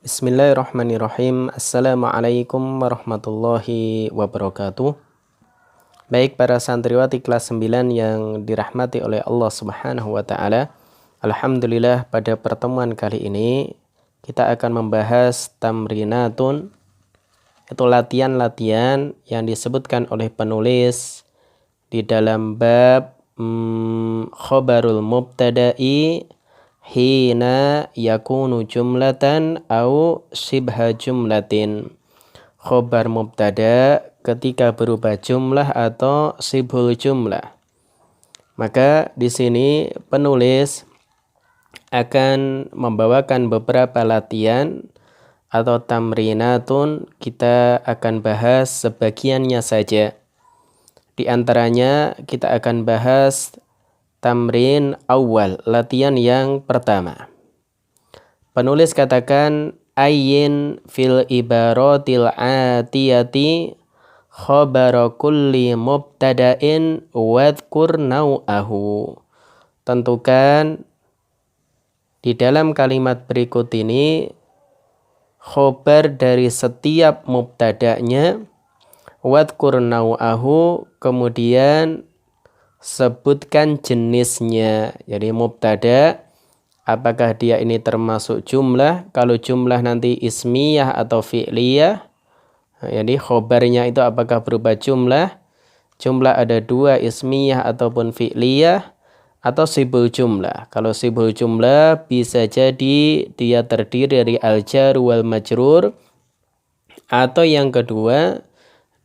Bismillahirrahmanirrahim. Assalamualaikum warahmatullahi wabarakatuh. Baik para santriwati kelas 9 yang dirahmati oleh Allah Subhanahu wa taala. Alhamdulillah pada pertemuan kali ini kita akan membahas tamrinatun, itu latihan-latihan yang disebutkan oleh penulis di dalam bab khobarul mubtada'i hina yakunu jumlatan au shibha jumlatin. Khobar mubtada ketika berubah jumlah atau shibhul jumlah. Maka di sini penulis akan membawakan beberapa latihan atau tamrinatun. Kita akan bahas sebagiannya saja. Di antaranya kita akan bahas tamrin awal, latihan yang pertama. Penulis katakan ayyin fil ibaratil atiyati khabara kulli mubtada'in wadhkur naw'ahu. Tentukan di dalam kalimat berikut ini khobar dari setiap mubtada'nya, wadhkur naw'ahu, kemudian sebutkan jenisnya. Jadi mubtada, apakah dia ini termasuk jumlah? Kalau jumlah nanti ismiyah atau fi'liyah. Jadi khobarnya itu apakah berupa jumlah? Jumlah ada dua, ismiyah ataupun fi'liyah, atau sibul jumlah. Kalau sibul jumlah bisa jadi dia terdiri dari al-jar wal majrur, atau yang kedua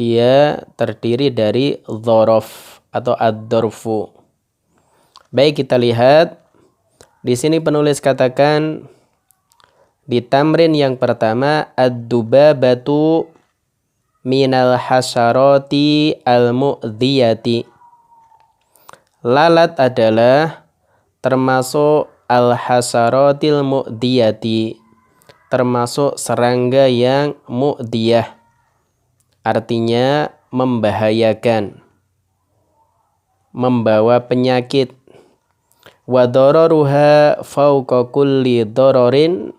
dia terdiri dari dzaraf atau ad-dzarfu. Baik, kita lihat di sini penulis katakan di tamrin yang pertama ad-dubabatu minal hasyarati al-mu'dhiyati. Lalat adalah termasuk al-hasyaratil mu'dhiyati, termasuk serangga yang mu'dhiyah, artinya membahayakan, membawa penyakit. Wa dararuha fauqa kulli dararin,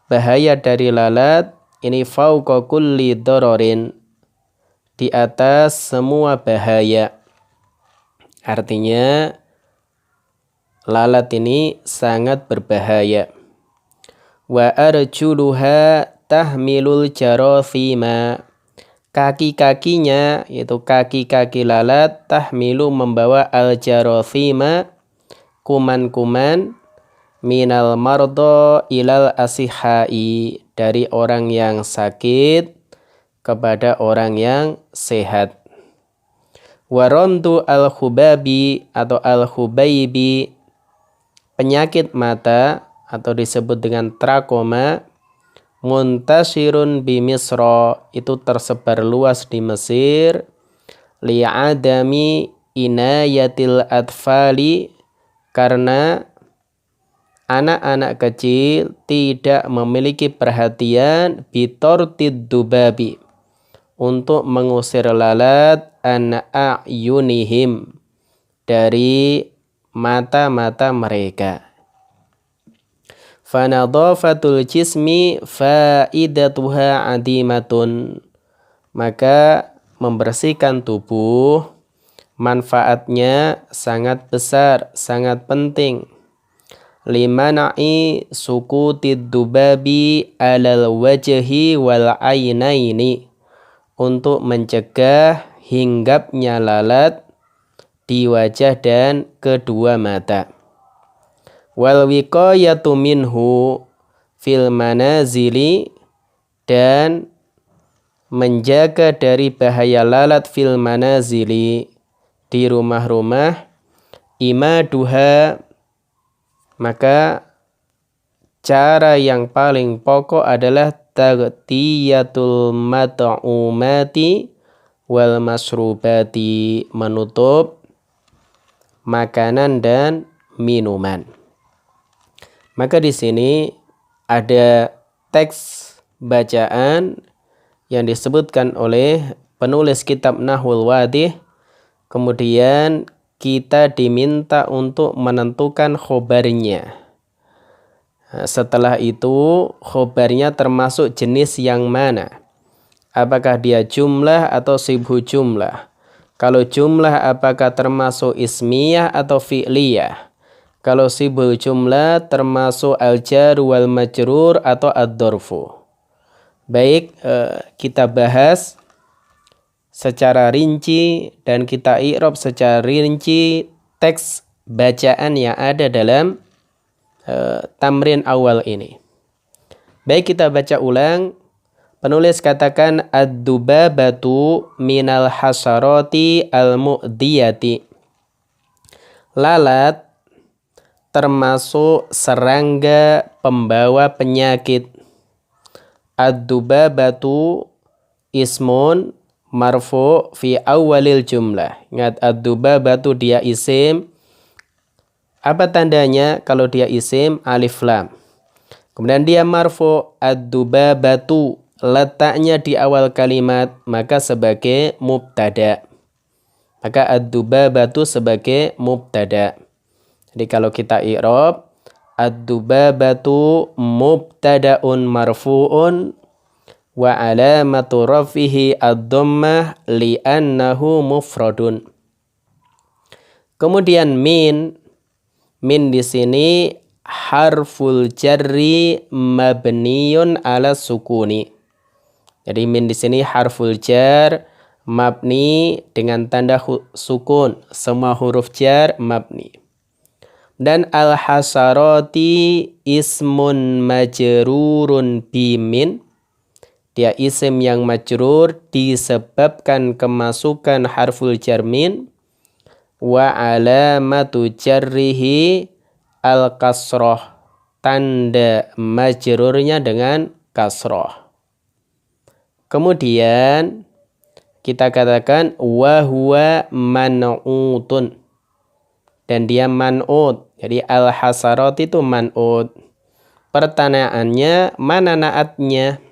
bahaya dari lalat ini fauqa kulli dararin, di atas semua bahaya. Artinya lalat ini sangat berbahaya. Wa arjuluha tahmilul jarathima, kaki-kakinya, yaitu kaki-kaki lalat, tahmilu membawa al-jarathima, kuman-kuman, minal mardo ilal asihai, dari orang yang sakit kepada orang yang sehat. Warontu al-khubabi atau al-khubaibi, penyakit mata atau disebut dengan trakoma, muntasirun bi Misra, itu tersebar luas di Mesir, li'adami inayatil atfali, karena anak-anak kecil tidak memiliki perhatian bitortid dubabi, untuk mengusir lalat, an a'yunihim, dari mata-mata mereka. Fanadhafatul jismi faidatuha adimatun, maka membersihkan tubuh manfaatnya sangat besar, sangat penting. Limana'i sukutid dubabi alal wajhi wal ainaini, untuk mencegah hinggapnya lalat di wajah dan kedua mata. Wal wiqayatu minhu fil manazili, dan menjaga dari bahaya lalat fil manazili, di rumah-rumah. Imaduha, maka cara yang paling pokok adalah taghtiyatul mat'umati wal masrubati, menutup makanan dan minuman. Maka di sini ada teks bacaan yang disebutkan oleh penulis kitab Nahwul Wadih. Kemudian kita diminta untuk menentukan khobarnya. Setelah itu khobarnya termasuk jenis yang mana? Apakah dia jumlah atau sibhu jumlah? Kalau jumlah apakah termasuk ismiyah atau fi'liyah? Kalau sibhu jumlah termasuk al-jar wal majrur atau ad-dorfu? Baik, kita bahas secara rinci dan kita i'rab secara rinci teks bacaan yang ada dalam tamrin awal ini. Baik, kita baca ulang. Penulis katakan ad-dubabatu minal hasarati al-mu'diyati. Lalat termasuk serangga pembawa penyakit. Ad-dubabatu ismun marfu fi awalil jumlah. Ingat, ad-dubabatu dia isim. Apa tandanya kalau dia isim? Alif lam. Kemudian dia marfu, ad-dubabatu letaknya di awal kalimat, maka sebagai mubtada. Maka ad-dubabatu sebagai mubtada. Jadi kalau kita i'rab, ad-dubabatu mubtadaun marfu'un wa alamatu rafihi ad-dhammah li'annahu mufradun. Kemudian min di sini harful jarri mabniyun ala sukuni. Jadi min di sini harful jar mabni dengan tanda sukun. Semua huruf jar mabni. Dan al-hasarati ismun majrurun bimin. Dia isim yang majrur disebabkan kemasukan harful jar min. Wa alamatu jarrihi al-kasroh. Tanda majrurnya dengan kasroh. Kemudian kita katakan wa huwa man'utun. Dan dia man'ut. Jadi al-hasarat itu man'ut. Pertanyaannya, mana naatnya?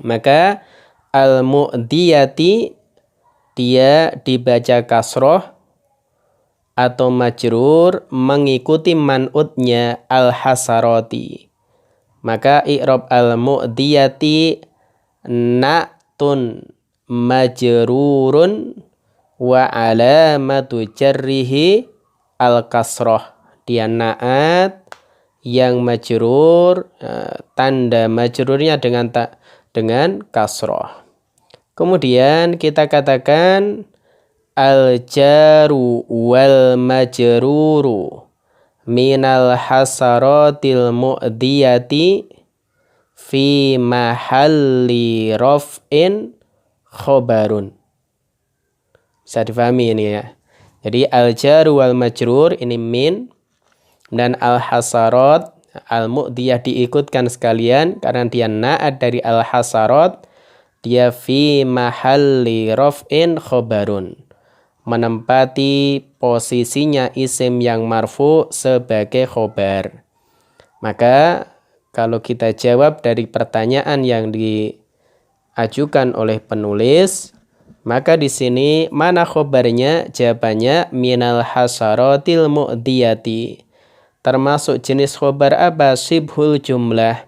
Maka al-mu'diyati dia dibaca kasroh atau majrur mengikuti man'utnya al-hasarati. Maka i'rab al-mu'diyati na'tun majrurun wa alamatu jarrihi al-kasroh. Dia na'at yang majrur, tanda majrurnya dengan kasroh. Kemudian kita katakan al-jaru wal majruru minal hasaratil mu'diyati fi mahalli raf'in khobarun. Bisa difahami ini ya. Jadi al-jaru wal majrur ini min, dan al-hasarat al-mu'diyah diikutkan sekalian karena dia na'at dari al-hasarat. Dia fi mahalli raf'in khobarun, menempati posisinya isim yang marfu sebagai khobar. Maka kalau kita jawab dari pertanyaan yang diajukan oleh penulis, maka di sini mana khobarnya? Jawabannya minal hasaratil mu'diyati. Termasuk jenis khobar apa? Sibhul jumlah.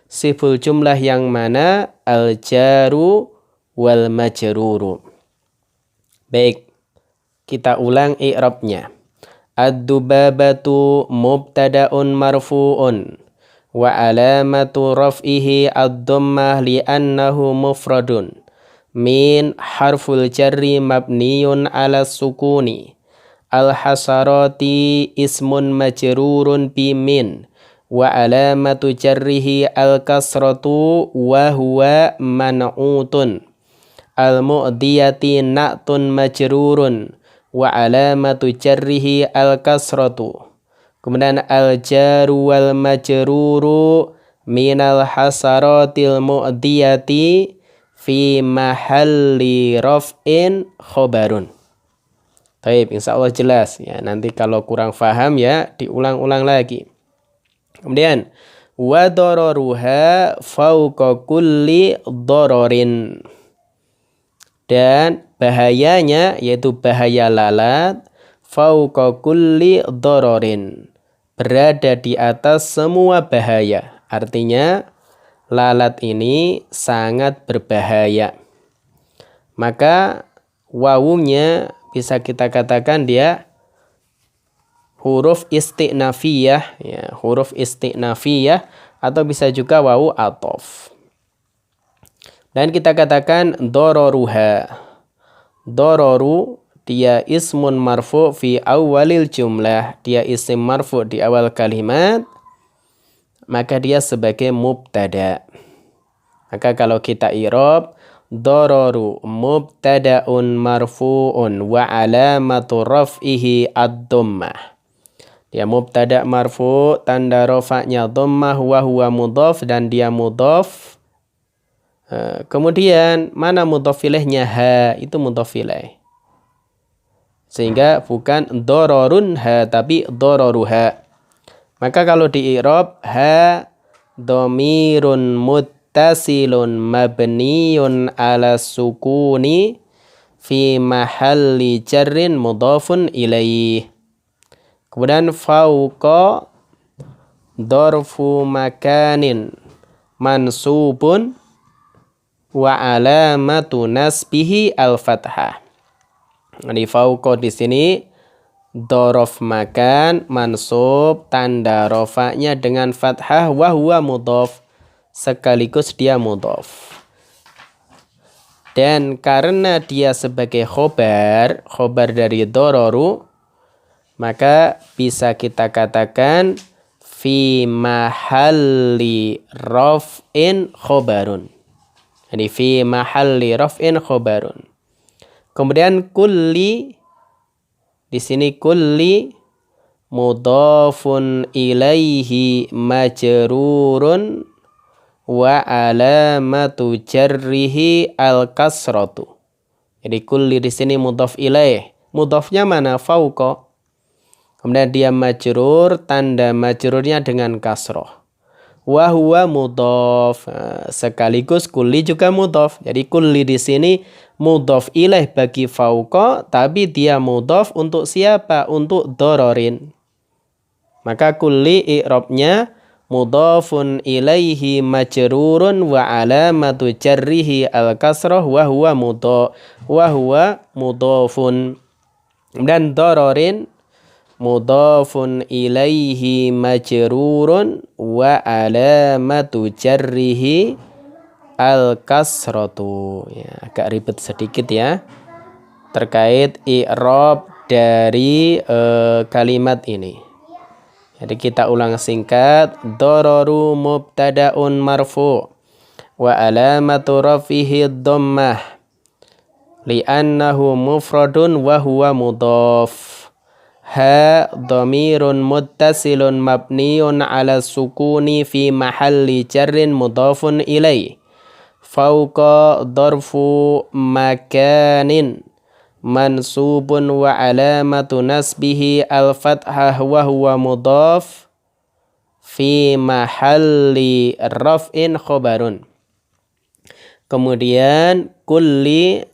Sibhul jumlah yang mana? Al-jaru wal majruru. Baik, kita ulang i'rabnya. Ad-dubabatu mubtada'un marfu'un wa alamatu raf'ihi ad-dhammah li'annahu mufradun. Min harful jarri mabniyun ala sukuni. Al-hasarati ismun majrurun bimin wa alamatu jarrihi al-kasratu wa huwa man'utun. Al-mu'diyati na'tun majrurun wa alamatu jarrihi al-kasratu. Kemudian al-jaru wal majruru minal hasaratil mu'diyati fi mahalli raf'in khobarun. Baik, insyaallah jelas ya. Nanti kalau kurang paham ya diulang-ulang lagi. Kemudian wa dararuha fauqa kulli dararin. Dan bahayanya yaitu bahaya lalat fauqa kulli dararin, berada di atas semua bahaya. Artinya lalat ini sangat berbahaya. Maka wawunya bisa kita katakan dia huruf isti'nafiyah, ya, huruf isti'nafiyah, atau bisa juga wawu atof. Dan kita katakan dororuha. Dororu dia ismun marfu fi awalil jumlah. Dia isim marfu di awal kalimat. Maka dia sebagai mubtada. Maka kalau kita i'rab, dororu mubtada'un marfu'un wa alamatu raf'ihi ad-dhammah. Dia mubtada' marfu, tanda rafa'nya dhammah, wa huwa mudhaf, dan dia mudhaf. Kemudian mana mudhaf ilaihnya? Ha, itu mudhaf ilaih. Sehingga bukan dororun ha, tapi dororuha. Maka kalau di i'rab, ha dhamirun muttasilun mabniyun ala sukuni fi mahalli jarrin mudhafun ilaih. Kemudian fauqa dorfu makanin mansubun wa alamatu nasbihi al-fathah. Di fauqa di sini dorof makan mansub, tanda rofaknya dengan fathah, wa huwa mudhaf, sekaligus dia mudhaf. Dan karena dia sebagai khobar dari dororu, maka bisa kita katakan fi mahalli raf'in khobarun. Jadi fi mahalli raf'in khobarun. Kemudian kulli, di sini kulli mudhafun ilaihi majrurun wa alamatu jarrihi al-kasratu. Jadi kulli di sini mudhaf ilaih. Mudhafnya mana? Fauqa. Kemudian dia majrur, tanda majrurnya dengan kasroh. Wa huwa mudhaf, sekaligus kulli juga mudhaf. Jadi kulli di sini mudhaf ilaih bagi fauqa, tapi dia mudhaf untuk siapa? Untuk dororin. Maka kulli i'rabnya mudhafun ilaihi majrurun wa alamatu jarrihi al-kasrah wa huwa mudhafun. Dan dororin mudhafun ilaihi majrurun wa alamatu jarrihi al-kasratu. Ya, agak ribet sedikit ya terkait i'rab dari kalimat ini. Jadi kita ulang singkat. Dororu mubtada'un marfu wa alamatu rafihi dhammah li'annahu mufradun wa huwa mudhaf. Ha dhamirun muttasilun mabniyun ala sukuni fi mahalli jarrin mudhafun ilaih. Fauqa dharfu makanin mansubun wa alamatu nasbihi al-fathah wa huwa mudhaf fi mahalli raf'in khobarun. Kemudian kulli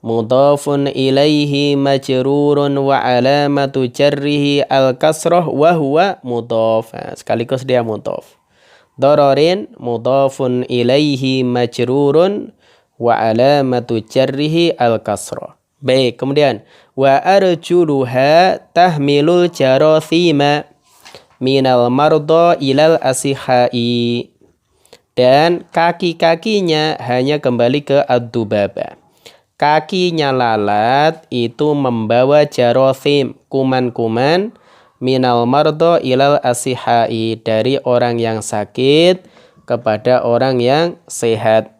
mudhafun ilaihi majrurun wa alamatu jarrihi al-kasrah wa huwa mudhaf. Sekaligus dia mudhaf. Dororin mudhafun ilaihi majrurun wa alamatu jarrihi al-kasrah. Baik, kemudian wa arjuluha tahmilul jarathima minal mardo ilal asihai. Dan kaki-kakinya hanya kembali ke ad-dubaba. Kakinya lalat itu membawa jarathim, kuman-kuman, minal mardo ilal asihai, dari orang yang sakit kepada orang yang sehat.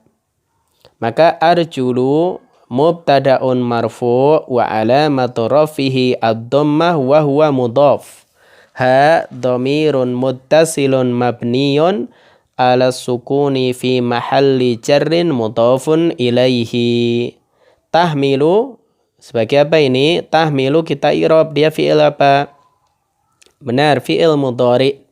Maka arjulu mubtada'un marfu wa alamatu rafihi ad-dhammah wa huwa mudhaf. Ha dhamirun muttasilun mabniyun ala sukuni fi mahalli jarrin mudhafun ilaihi. Tahmilu sebagai apa ini? Tahmilu kita i'rab, dia fi'il apa? Benar, fi'il mudhari.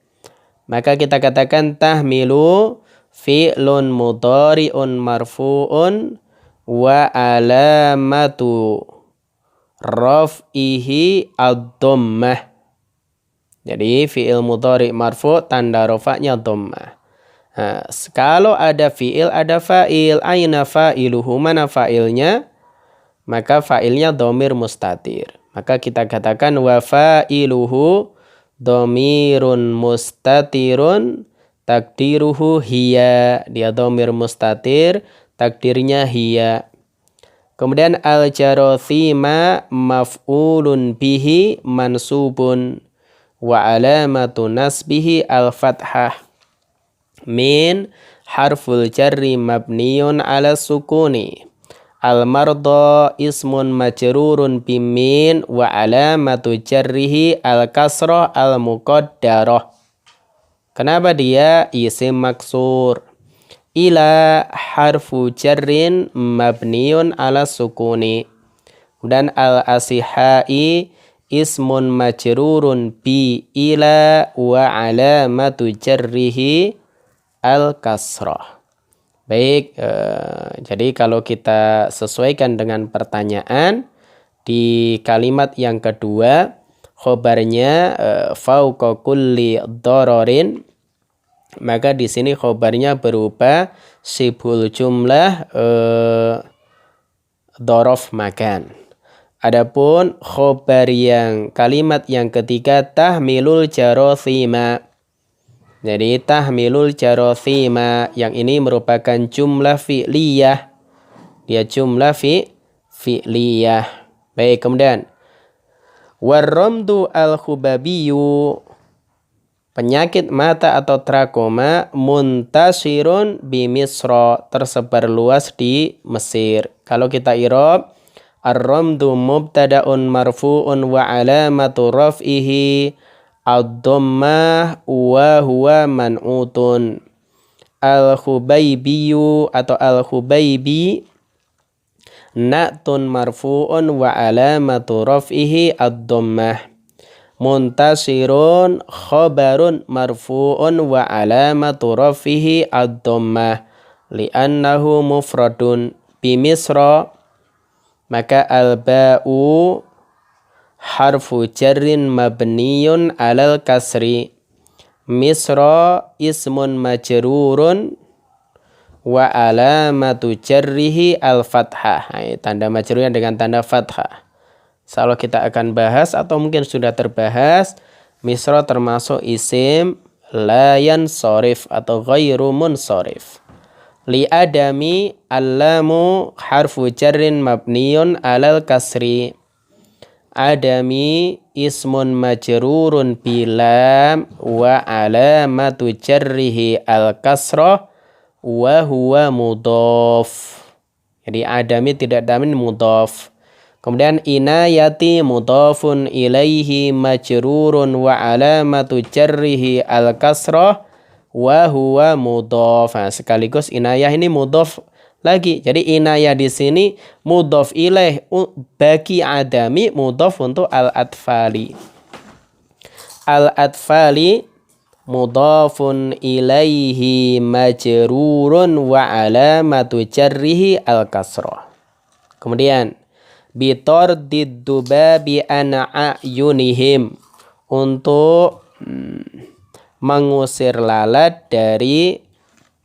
Maka kita katakan tahmilu fi'lun mudhari'un marfu'un wa alamatu raf'ihi ad-dhammah. Jadi fi'il mudhari marfu tanda rafa'nya dhammah. Nah, kalau ada fi'il ada fa'il, aina fa'iluhu, mana fa'ilnya? Maka fa'ilnya dhamir mustatir. Maka kita katakan wa fa'iluhu dhamirun mustatirun takdiruhu hiya. Dia dhamir mustatir, takdirnya hiya. Kemudian al-jarathima maf'ulun bihi mansubun wa alamatu nasbihi al-fathah min harful jarri mabniyun ala sukuni. Al-marda ismun majrurun bimin wa alamatu jarrihi al-kasrah al-muqaddarah. Kenapa dia isim maksur? Ila harfu jarrin mabniyun ala sukuni. Dan al-asihai ismun majrurun bi ila wa alamatu jarrihi al-kasrah. Baik, jadi kalau kita sesuaikan dengan pertanyaan di kalimat yang kedua, khobarnya fauqa kulli dororin, maka di sini khobarnya berupa sibul jumlah dorof makan. Adapun khobar yang kalimat yang ketiga tahmilul jarathima. Jadi tahmilul jarathima yang ini merupakan jumlah fi'liyah. Dia jumlah fi'liyah. Baik, kemudian warramdu al-khubabiyu, penyakit mata atau trakoma, muntasirun bi Misra, tersebar luas di Mesir. Kalau kita i'rab, ar-ramdu mubtada'un marfu'un wa alamatu raf'ihi ad-dhammah wa huwa man'utun. Al-khubaybiyu atau al-khubaybi na'tun marfu'un wa alamatu raf'ihi ad-dhammah. Muntasirun khabarun marfu'un wa alamatu raf'ihi ad-dhammah li'annahu mufradun bi Misra. Maka al-ba'u harfu jarrin mabniyun alal kasri. Misra ismun majrurun wa alamatu jarrihi al-fathah. Tanda majrurnya dengan tanda fathah. Insyaallah kita akan bahas atau mungkin sudah terbahas, Misra termasuk isim la yansarif atau ghairu munsarif. Li adami allamu harfu jarrin mabniyun alal kasri. Adami ismun majrurun bilam wa alamatu jarrihi al-kasrah wa huwa mudhaf. Jadi adami tidak damin mudhaf. Kemudian inayati mudhafun ilaihi majrurun wa alamatu jarrihi al-kasrah wa huwa mudhaf. Nah, sekaligus inayah ini mudhaf lagi. Jadi inayah di sini mudhaf ilaih bagi adami, mudhaf untuk al-atfali. Al-atfali mudhafun ilaihi majrurun wa alamatu jarrihi al-kasrah. Kemudian bitardid dubabi an a'yunihim, untuk mengusir lalat dari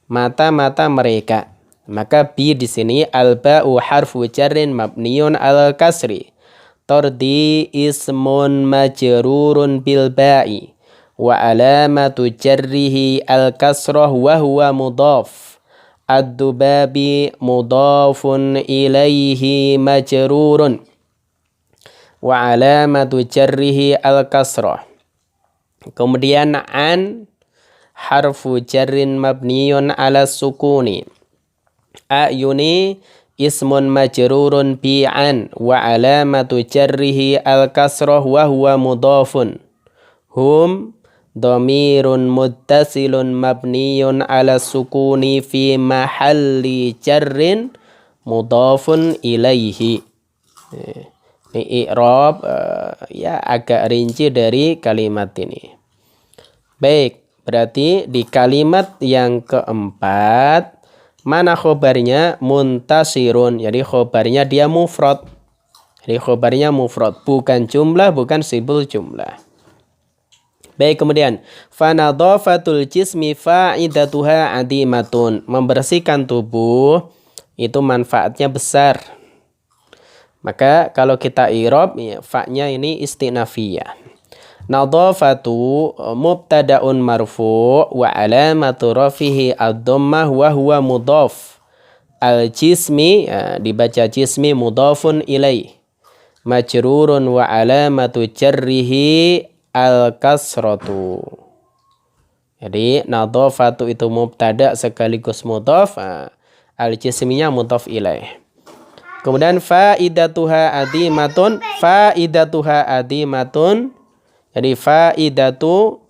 mata-mata mereka. Maka bi di sini al-ba'u harfu jarrin mabniyun al kasri. Tardi ismun majrurun bil ba'i wa alamatu jarrihi al kasrah wa huwa mudhaf. Ad-dubabi mudhafun ilaihi majrurun wa alamatu jarrihi al-kasrah. Kemudian an harfu jarrin mabniyun ala sukuni. A'yuni ismun majrurun bi'an wa alamatu jarrihi al-kasrah wa huwa mudhafun. Hum dhamirun muttasilun mabniyun ala sukuni fi mahalli jarrin mudhafun ilaihi. Ini i'rab ya agak rinci dari kalimat ini. Baik, berarti di kalimat yang keempat mana khobarnya? Muntasirun. Jadi khobarnya dia mufrad. Jadi khobarnya mufrad, bukan jumlah, bukan sibul jumlah. Baik, kemudian fanadhafatul jismi fa'idatuha adimatun. Membersihkan tubuh itu manfaatnya besar. Maka kalau kita i'rab ya, fa-nya ini istinafiyah. Nadhafatu mubtada'un marfu' wa alamatu rafihi ad-dhammah wa huwa mudhaf. Al-jismi ya, dibaca jismi mudhafun ilaih. Majrurun wa alamatu jarrihi al-kasratu. Jadi nadhafatu itu mubtada sekaligus mudhaf, al-jisminya mudhaf ilaih. Kemudian faidatuha adimatun, faidatuha adimatun. Jadi faidatu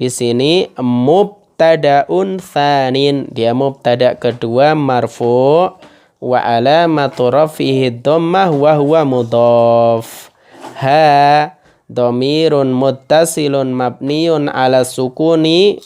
di sini mubtadaun tsanin, dia mubtada kedua marfu' wa alamatu rafihi dhammah wa huwa mudhaf. Ha dhamirun muttasilun mabniun ala sukuni